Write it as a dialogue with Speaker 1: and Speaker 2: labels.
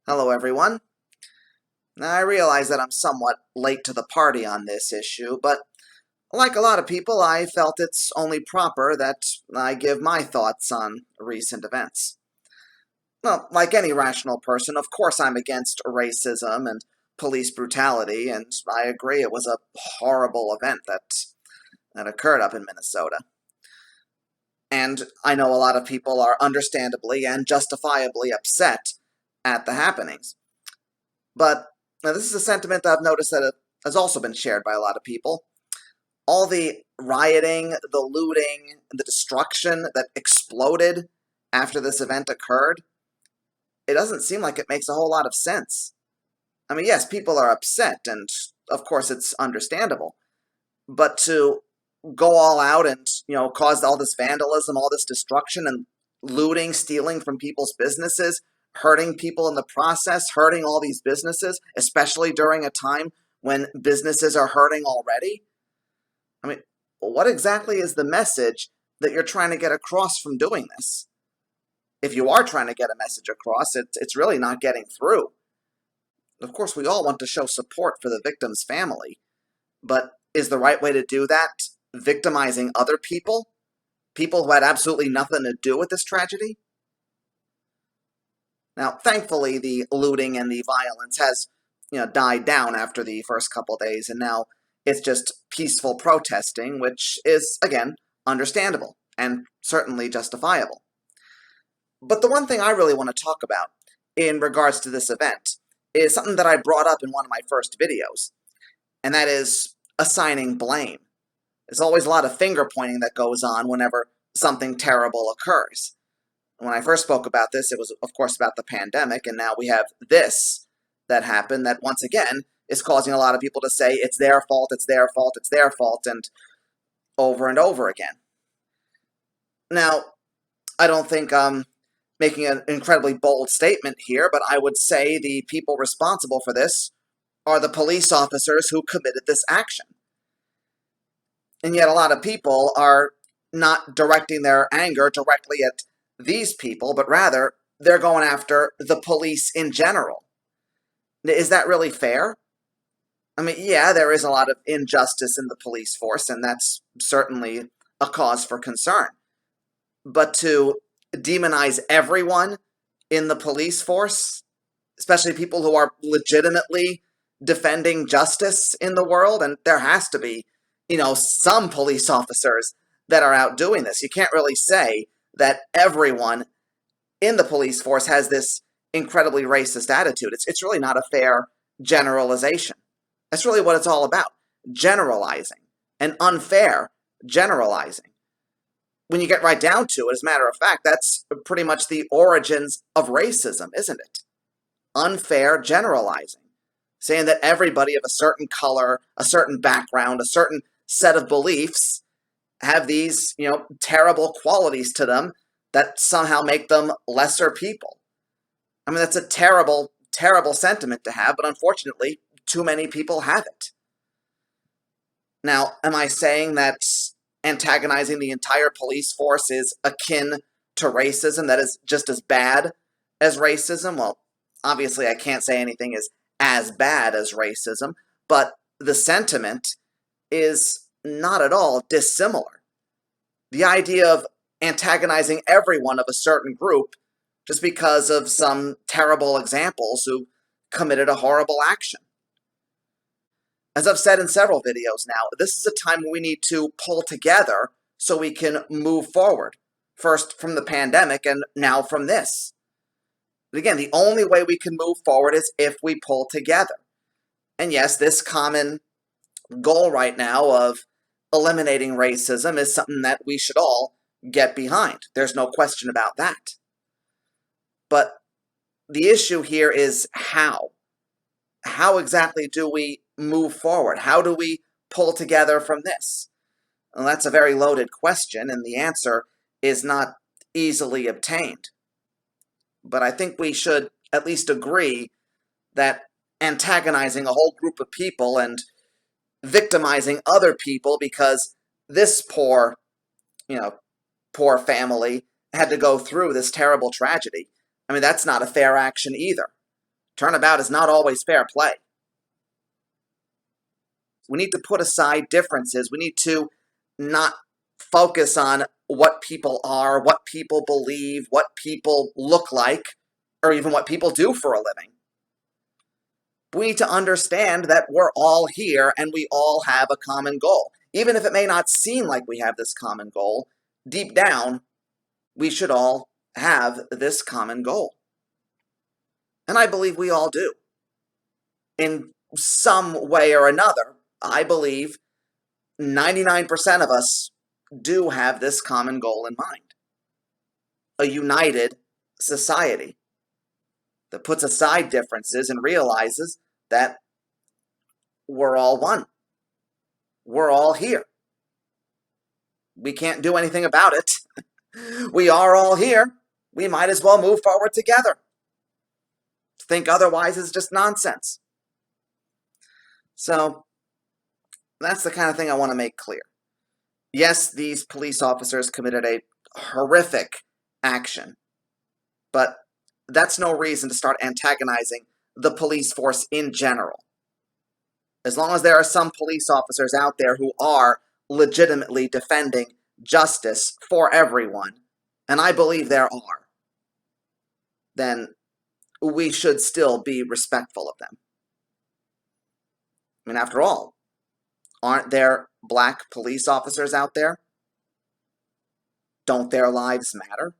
Speaker 1: Hello, everyone. Now, I realize that I'm somewhat late to the party on this issue, but like a lot of people, I felt it's only proper that I give my thoughts on recent events. Well, like any rational person, of course I'm against racism and police brutality, and I agree it was a horrible event that occurred up in Minnesota. And I know a lot of people are understandably and justifiably upset at the happenings. But now this is a sentiment I've noticed that has also been shared by a lot of people. All the rioting, the looting, the destruction that exploded after this event occurred, it doesn't seem like it makes a whole lot of sense. I mean, yes, people are upset, and of course it's understandable. But to go all out and, cause all this vandalism, all this destruction, and looting, stealing from people's businesses, hurting people in the process, hurting all these businesses, especially during a time when businesses are hurting already. I mean, what exactly is the message that you're trying to get across from doing this? If you are trying to get a message across, it's really not getting through. Of course, we all want to show support for the victim's family, but is the right way to do that victimizing other people? People who had absolutely nothing to do with this tragedy? Now, thankfully, the looting and the violence has, died down after the first couple days, and now it's just peaceful protesting, which is, again, understandable and certainly justifiable. But the one thing I really want to talk about in regards to this event is something that I brought up in one of my first videos, and that is assigning blame. There's always a lot of finger pointing that goes on whenever something terrible occurs. When I first spoke about this, it was, of course, about the pandemic, and now we have this that happened that, once again, is causing a lot of people to say it's their fault, it's their fault, it's their fault, and over again. Now, I don't think I'm making an incredibly bold statement here, but I would say the people responsible for this are the police officers who committed this action. And yet a lot of people are not directing their anger directly at these people, but rather they're going after the police in general. Is that really fair? I mean, yeah, there is a lot of injustice in the police force, and that's certainly a cause for concern. But to demonize everyone in the police force, especially people who are legitimately defending justice in the world, and there has to be, some police officers that are out doing this. You can't really say that everyone in the police force has this incredibly racist attitude. It's really not a fair generalization. That's really what it's all about. Generalizing. And unfair generalizing. When you get right down to it, as a matter of fact, that's pretty much the origins of racism, isn't it? Unfair generalizing. Saying that everybody of a certain color, a certain background, a certain set of beliefs have these, terrible qualities to them that somehow make them lesser people. I mean, that's a terrible, terrible sentiment to have, but unfortunately, too many people have it. Now, am I saying that antagonizing the entire police force is akin to racism, that is just as bad as racism? Well, obviously I can't say anything is as bad as racism, but the sentiment is not at all dissimilar. The idea of antagonizing everyone of a certain group just because of some terrible examples who committed a horrible action. As I've said in several videos now, this is a time when we need to pull together so we can move forward. First from the pandemic and now from this. But again, the only way we can move forward is if we pull together. And yes, this common goal right now of eliminating racism is something that we should all get behind. There's no question about that. But the issue here is how. How exactly do we move forward? How do we pull together from this? Well, that's a very loaded question, and the answer is not easily obtained. But I think we should at least agree that antagonizing a whole group of people and victimizing other people because this poor family had to go through this terrible tragedy. I mean, that's not a fair action either. Turnabout is not always fair play. We need to put aside differences. We need to not focus on what people are, what people believe, what people look like, or even what people do for a living. We need to understand that we're all here and we all have a common goal. Even if it may not seem like we have this common goal, deep down, we should all have this common goal. And I believe we all do. In some way or another, I believe 99% of us do have this common goal in mind. A united society that puts aside differences and realizes that we're all one. We're all here. We can't do anything about it. We are all here. We might as well move forward together. To think otherwise is just nonsense. So that's the kind of thing I want to make clear. Yes, these police officers committed a horrific action, but that's no reason to start antagonizing the police force in general. As long as there are some police officers out there who are legitimately defending justice for everyone, and I believe there are, then we should still be respectful of them. I mean, after all, aren't there black police officers out there? Don't their lives matter?